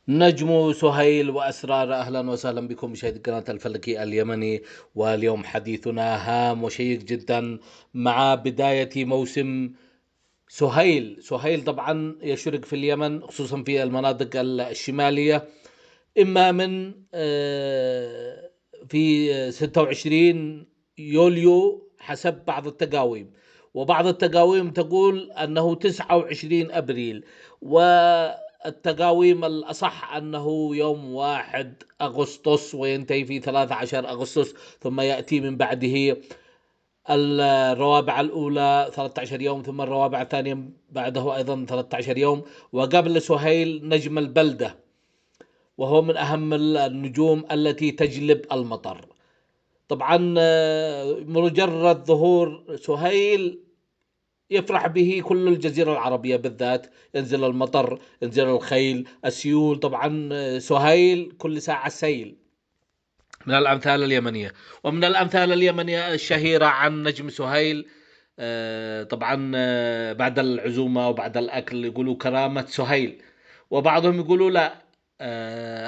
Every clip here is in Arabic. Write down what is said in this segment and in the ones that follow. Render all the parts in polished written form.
نجم سهيل وأسرار، أهلا وسهلا بكم مشاهدي قناة الفلكي اليمني. واليوم حديثنا هام وشيق جدا مع بداية موسم سهيل طبعا يشرق في اليمن، خصوصا في المناطق الشمالية. إما من في 26 يوليو حسب بعض التقاويم، وبعض التقاويم تقول أنه 29 أبريل، والتقاويم الأصح أنه يوم 1 أغسطس وينتهي في 13 أغسطس، ثم يأتي من بعده الروابع الأولى 13 يوم، ثم الروابع الثانية بعده أيضا 13 يوم. وقبل سهيل نجم البلدة، وهو من أهم النجوم التي تجلب المطر. طبعا مجرد ظهور سهيل يفرح به كل الجزيرة العربية بالذات، ينزل المطر، ينزل الخيل، السيول. طبعا سهيل كل ساعة سيل، من الأمثال اليمنية. ومن الأمثال اليمنية الشهيرة عن نجم سهيل، طبعا بعد العزومة وبعد الأكل يقولوا كرامة سهيل، وبعضهم يقولوا لا،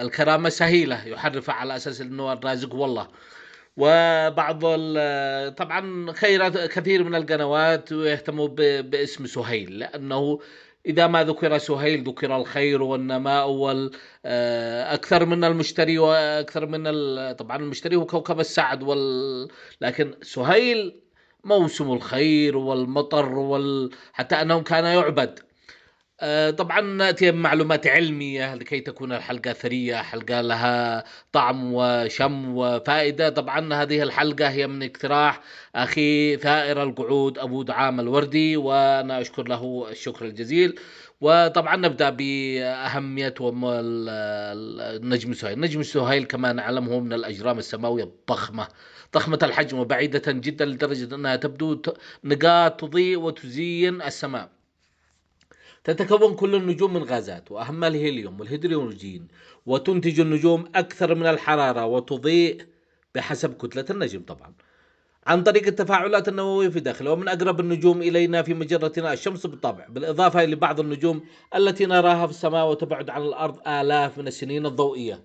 الكرامة سهيلة، يحرفها على أساس أنه الرازق والله. وبعض طبعا خيرات كثير من القنوات يهتموا باسم سهيل، لأنه إذا ما ذكر سهيل ذكر الخير والنماء أكثر من المشتري، وأكثر من طبعا المشتري هو كوكب السعد لكن سهيل موسم الخير والمطر حتى أنه كان يعبد. طبعا نأتي بمعلومات علمية لكي تكون الحلقة ثرية، حلقة لها طعم وشم وفائدة. طبعا هذه الحلقة هي من اقتراح أخي ثائر القعود أبو دعام الوردي، وأنا أشكر له الشكر الجزيل. وطبعا نبدأ بأهمية النجم سهيل. النجم سهيل كما نعلم هو من الأجرام السماوية الضخمة، ضخمة الحجم وبعيدة جدا لدرجة أنها تبدو نقاط تضيء وتزين السماء. تتكون كل النجوم من غازات، وأهمها الهيليوم والهيدروجين، وتنتج النجوم أكثر من الحرارة وتضيء بحسب كتلة النجم طبعا عن طريق التفاعلات النووية في داخله. ومن أقرب النجوم إلينا في مجرتنا الشمس بالطبع، بالإضافة إلى بعض النجوم التي نراها في السماء وتبعد عن الأرض آلاف من السنين الضوئية.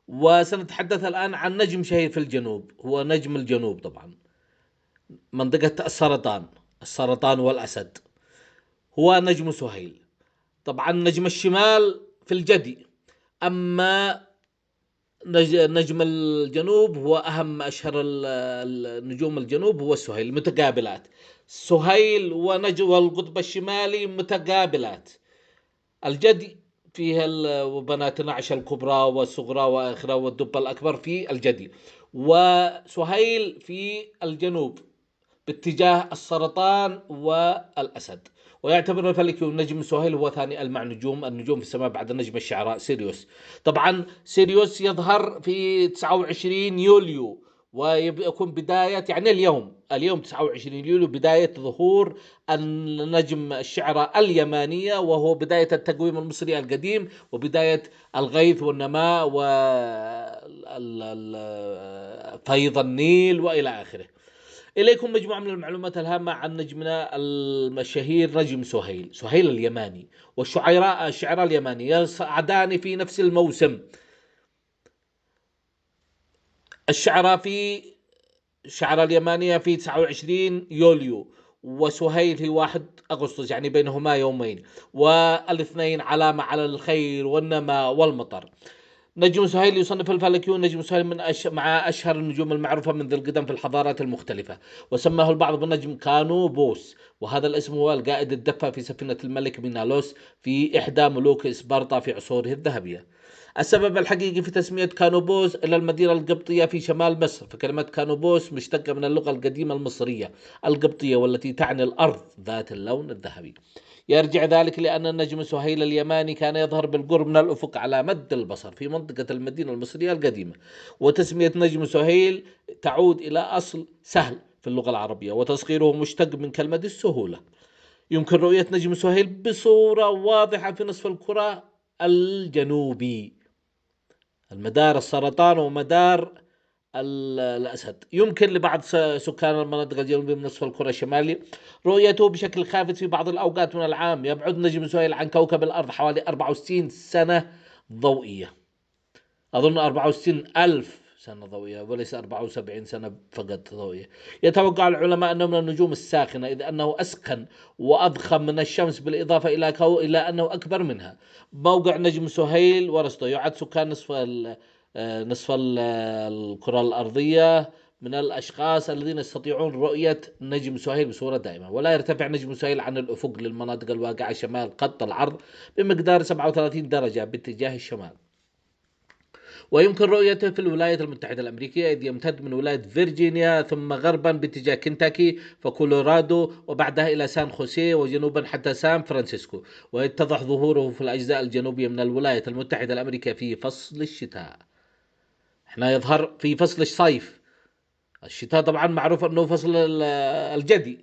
وسنتحدث الآن عن نجم شهير في الجنوب، هو نجم الجنوب طبعا، منطقة السرطان والأسد، هو نجم سهيل. طبعا نجم الشمال في الجدي، أما نجم الجنوب هو أهم أشهر النجوم الجنوب هو سهيل، متقابلات. سهيل ونجم والقطب الشمالي متقابلات. الجدي فيها وبنات نعش الكبرى والصغرى وآخرة والدب الأكبر في الجدي، وسهيل في الجنوب باتجاه السرطان والأسد. ويعتبر الفلكي نجم سهيل هو ثاني ألمع النجوم في السماء بعد نجم الشعراء سيريوس. طبعا سيريوس يظهر في 29 يوليو، ويكون بداية يعني اليوم 29 يوليو بداية ظهور النجم الشعراء اليمانية، وهو بداية التقويم المصري القديم، وبداية الغيث والنماء وفيض النيل وإلى آخره. إليكم مجموعة من المعلومات الهامة عن نجمنا الشهير نجم سهيل اليماني. الشعراء اليماني يصعدان في نفس الموسم. الشعراء في الشعراء اليمانية في 29 يوليو، وسهيل في 1 أغسطس، يعني بينهما يومين، والاثنين علامة على الخير والنماء والمطر. نجم سهيل يصنف الفلكيون نجم سهيل مع أشهر النجوم المعروفة منذ القدم في الحضارات المختلفة، وسماه البعض بالنجم كانوبوس، وهذا الاسم هو القائد الدفة في سفينة الملك مينالوس في إحدى ملوك إسبرطة في عصوره الذهبية. السبب الحقيقي في تسمية كانوبوس إلى المدينة القبطية في شمال مصر، فكلمة كانوبوس مشتقة من اللغة القديمة المصرية القبطية، والتي تعني الأرض ذات اللون الذهبي. يرجع ذلك لأن النجم سهيل اليماني كان يظهر بالقرب من الأفق على مد البصر في منطقة المدينة المصرية القديمة. وتسمية نجم سهيل تعود إلى أصل سهل في اللغة العربية، وتصغيره مشتق من كلمة السهولة. يمكن رؤية نجم سهيل بصورة واضحة في نصف الكرة الجنوبي، المدار السرطان ومدار الأسد. يمكن لبعض سكان المناطق الجنوبية من نصف الكرة الشمالي رؤيته بشكل خافت في بعض الأوقات من العام. يبعد نجم سهيل عن كوكب الأرض حوالي 64 سنة ضوئية. أظن 64 ألف سنة ضوئية وليس 74 سنة فقط ضوئية. يتوقع العلماء أنه من النجوم الساخنة، إذ أنه أسخن وأضخم من الشمس، بالإضافة إلى أنه أكبر منها. موقع نجم سهيل ورصده يعد سكان نصف الكرة الأرضية من الأشخاص الذين يستطيعون رؤية نجم سهيل بصورة دائمة. ولا يرتفع نجم سهيل عن الأفق للمناطق الواقعة شمال خط العرض بمقدار 37 درجة باتجاه الشمال، ويمكن رؤيته في الولايات المتحدة الأمريكية، إذ يمتد من ولاية فيرجينيا ثم غربا باتجاه كنتاكي فكولورادو، وبعدها إلى سان خوسيه، وجنوبا حتى سان فرانسيسكو. ويتضح ظهوره في الأجزاء الجنوبية من الولايات المتحدة الأمريكية في فصل الشتاء. احنا يظهر في فصل الصيف. الشتاء طبعا معروف أنه فصل الجدي،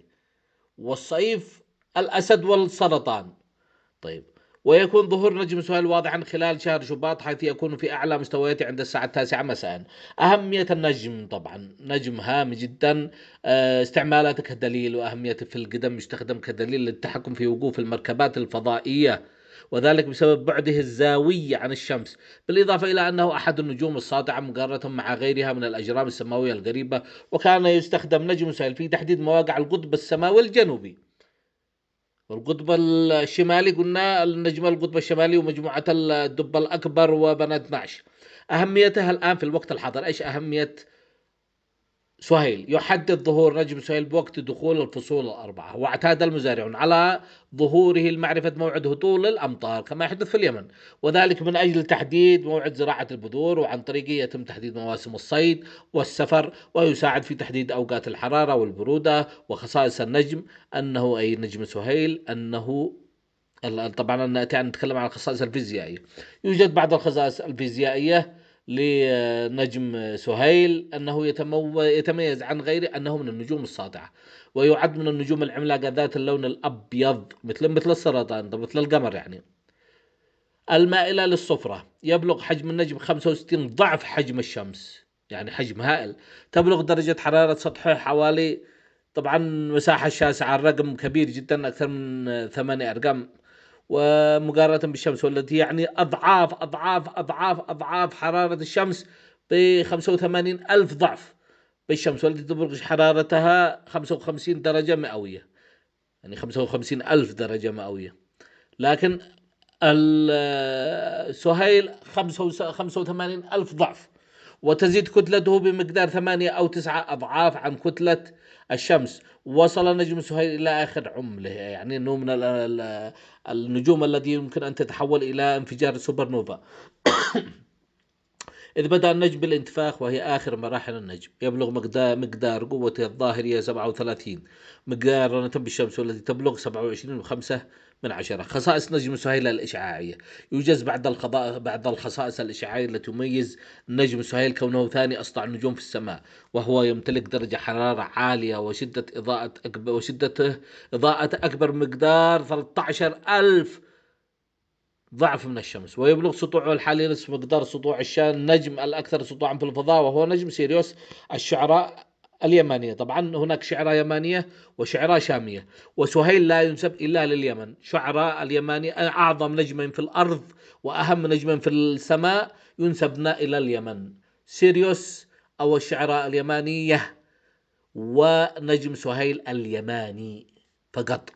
والصيف الأسد والسرطان. طيب، ويكون ظهور نجم سهيل واضحا خلال شهر شباط، حيث يكون في أعلى مستوياته عند الساعة 9 مساء. أهمية النجم، طبعا نجم هام جدا. استعمالاته كدليل، وأهميته في القدم يستخدم كدليل للتحكم في وقوف المركبات الفضائية، وذلك بسبب بعده الزاوية عن الشمس، بالإضافة إلى أنه أحد النجوم الساطعة مقارنة مع غيرها من الأجرام السماوية القريبة. وكان يستخدم نجم سهيل في تحديد مواقع القطب السماوي الجنوبي. والقطب الشمالي قلنا النجم القطب الشمالي ومجموعة الدب الأكبر وبنات 12. أهميتها الآن في الوقت الحاضر، إيش أهمية سهيل؟ يحدد ظهور نجم سهيل بوقت دخول الفصول الأربعة، واعتاد المزارعون على ظهوره لمعرفة موعد هطول الأمطار كما يحدث في اليمن، وذلك من أجل تحديد موعد زراعة البذور، وعن طريقه يتم تحديد مواسم الصيد والسفر، ويساعد في تحديد أوقات الحرارة والبرودة. وخصائص النجم أنه، أي نجم سهيل، أنه طبعا نأتي أن نتكلم عن الخصائص الفيزيائية. يوجد بعض الخصائص الفيزيائية لنجم سهيل، أنه يتميز عن غيره أنه من النجوم الساطعة، ويعد من النجوم العملاقة ذات اللون الأبيض مثل السرطان، مثل القمر يعني، المائلة للصفرة. يبلغ حجم النجم 65 ضعف حجم الشمس، يعني حجم هائل. تبلغ درجة حرارة سطحه حوالي، طبعا مساحة شاسعة، الرقم كبير جدا، أكثر من 8 أرقام، ومقارنة بالشمس، والتي يعني أضعاف أضعاف أضعاف أضعاف حرارة الشمس ب85 ألف ضعف بالشمس، والتي تبلغ حرارتها 55 درجة مئوية، يعني 55 ألف درجة مئوية. لكن السهيل 85 ألف ضعف، وتزيد كتلته بمقدار 8 أو 9 أضعاف عن كتلة الشمس. وصل نجم سهيل إلى آخر عمره، يعني أنه من النجوم التي يمكن أن تتحول إلى انفجار سوبر نوفا. إذ بدأ النجم بالانتفاخ، وهي آخر مراحل النجم. يبلغ مقدار قوته الظاهرية 37 مقارنة بالشمس، والتي تبلغ 27.5. خصائص نجم سهيل الإشعاعية. يوجد بعض الخصائص الإشعاعية التي تميز نجم سهيل كونه ثاني أسطع النجوم في السماء، وهو يمتلك درجة حرارة عالية وشدة إضاءة أكبر مقدار 13 ألف ضعف من الشمس. ويبلغ سطوعه الحالي نصف مقدار سطوع النجم الأكثر سطوعا في الفضاء، وهو نجم سيريوس. الشعراء اليمانية، طبعا هناك شعراء يمانية وشعراء شامية، وسهيل لا ينسب إلا لليمن. شعراء اليمانية أعظم نجم في الأرض وأهم نجم في السماء ينسبنا إلى اليمن، سيريوس أو الشعراء اليمانية، ونجم سهيل اليماني فقط.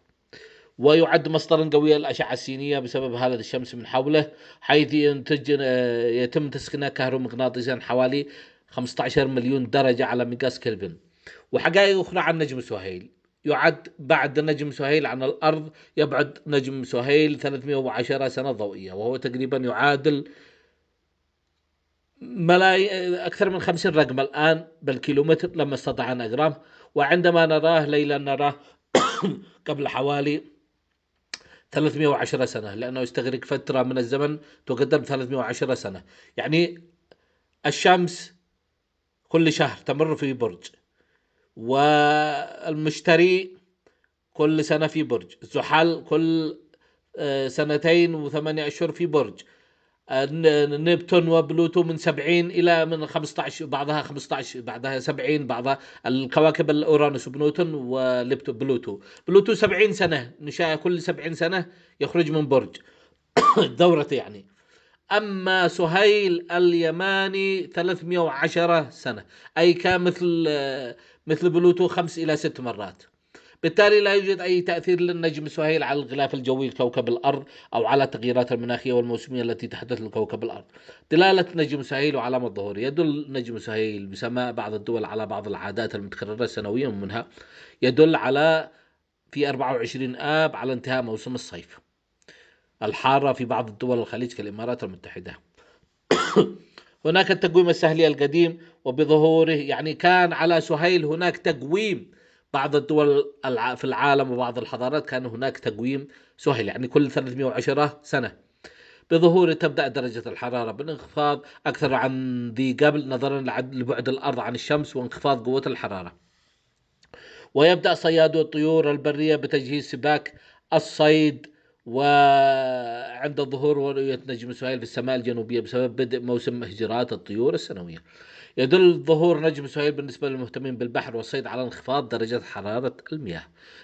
ويعد مصدرا قويا للأشعة السينية بسبب هالة الشمس من حوله، حيث يتم تسخينها كهرومغناطيسيا حوالي 15 مليون درجة على مقياس كلفن. وحقائق أخرى عن نجم سهيل. يعد بعد نجم سهيل عن الأرض، يبعد نجم سهيل 310 سنة ضوئية، وهو تقريبا يعادل أكثر من 50 رقم الآن بالكيلومتر لما استطاع أن أقراه. وعندما نراه ليلا نراه قبل حوالي 310 سنة، لأنه يستغرق فترة من الزمن تقدر 310 سنة. يعني الشمس كل شهر تمر في برج، والمشتري كل سنة في برج، زحل كل 2 و8 أشهر في برج، نبتون وبلوتو من 70 إلى من 15، بعضها 15، بعضها 70، بعضها الكواكب الأورانوس وبلوتون بلوتو 70 سنة نشاء، كل 70 سنة يخرج من برج دورته يعني. أما سهيل اليماني 310 سنة، أي كان مثل بلوتو 5 إلى 6 مرات. بالتالي لا يوجد أي تأثير للنجم سهيل على الغلاف الجوي لكوكب الأرض أو على التغييرات المناخية والموسمية التي تحدث لكوكب الأرض. دلالة نجم سهيل وعلامة ظهوره: يدل نجم سهيل بسماء بعض الدول على بعض العادات المتكررة سنويا، ومنها يدل على في 24 آب على انتهاء موسم الصيف الحارة في بعض الدول الخليج كالإمارات المتحدة. هناك التقويم السهلي القديم، وبظهوره يعني كان على سهيل هناك تقويم. بعض الدول في العالم وبعض الحضارات كان هناك تقويم سهيل، يعني كل 310 سنة. بظهوره تبدأ درجة الحرارة بالانخفاض أكثر عن ذي قبل، نظرا لبعد الأرض عن الشمس وانخفاض قوة الحرارة. ويبدأ صيادو الطيور البرية بتجهيز سباك الصيد، وعند ظهور رؤية نجم سهيل في السماء الجنوبية بسبب بدء موسم هجرات الطيور السنوية. يدل ظهور نجم سهيل بالنسبة للمهتمين بالبحر والصيد على انخفاض درجة حرارة المياه،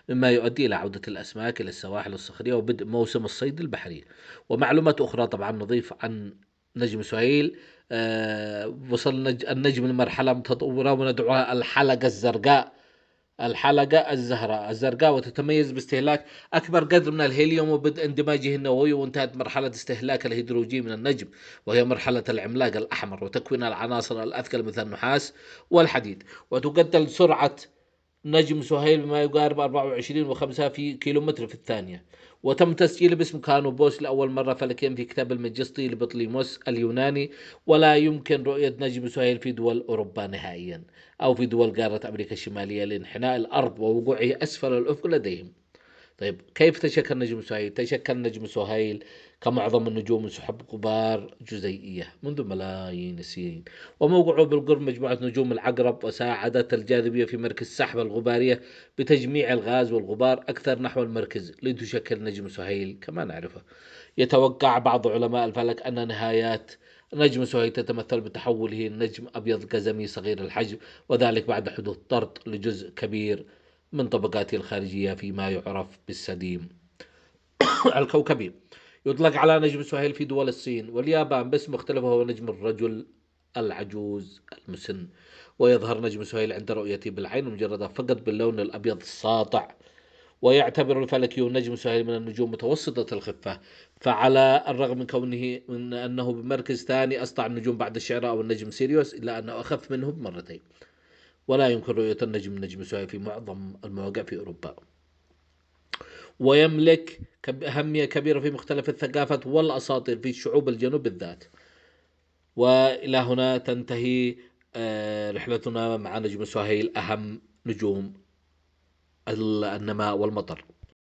مما يؤدي إلى عودة الأسماك إلى السواحل الصخرية وبدء موسم الصيد البحري. ومعلومات أخرى طبعا نضيف عن نجم سهيل: وصل النجم لمرحلة متطورة وندعوها الحلقة الزرقاء، الزرقاء، وتتميز باستهلاك أكبر قدر من الهيليوم وبدء اندماجه النووي، وانتهت مرحلة استهلاك الهيدروجين من النجم وهي مرحلة العملاق الأحمر وتكوين العناصر الأثقل مثل النحاس والحديد. وتقدر سرعة نجم سهيل بما يقارب 24.5 في كيلومتر في الثانية. وتم تسجيله باسم كانوبوس لأول مرة فلكيا في كتاب المجسطي لبطليموس اليوناني. ولا يمكن رؤية نجم سهيل في دول أوروبا نهائيا أو في دول قارة أمريكا الشمالية لانحناء الأرض ووقوعه أسفل الأفق لديهم. طيب، كيف تشكل نجم سهيل؟ تشكل نجم سهيل كمعظم النجوم من سحب غبار جزيئية منذ ملايين السنين، وموقعه بالقرب مجموعة نجوم العقرب، وساعدت الجاذبية في مركز السحب الغبارية بتجميع الغاز والغبار أكثر نحو المركز لتشكل نجم سهيل كما نعرفه. يتوقع بعض علماء الفلك أن نهايات نجم سهيل تتمثل بتحوله نجم أبيض قزمي صغير الحجم، وذلك بعد حدوث طرد لجزء كبير من طبقاته الخارجية فيما يعرف بالسديم الكوكبي. يطلق على نجم سهيل في دول الصين واليابان باسم مختلف، وهو نجم الرجل العجوز المسن. ويظهر نجم سهيل عند رؤيته بالعين المجردة فقط باللون الأبيض الساطع. ويعتبر الفلكيون نجم سهيل من النجوم متوسطة الخفة، فعلى الرغم من أنه بمركز ثاني أسطع النجوم بعد الشعراء والنجم سيريوس، إلا أنه أخف منه بمرتين. ولا يمكن رؤية نجم سهيل في معظم المواقع في أوروبا. ويملك أهمية كبيرة في مختلف الثقافات والأساطير في شعوب الجنوب بالذات. وإلى هنا تنتهي رحلتنا مع نجم سهيل، أهم نجوم النماء والمطر.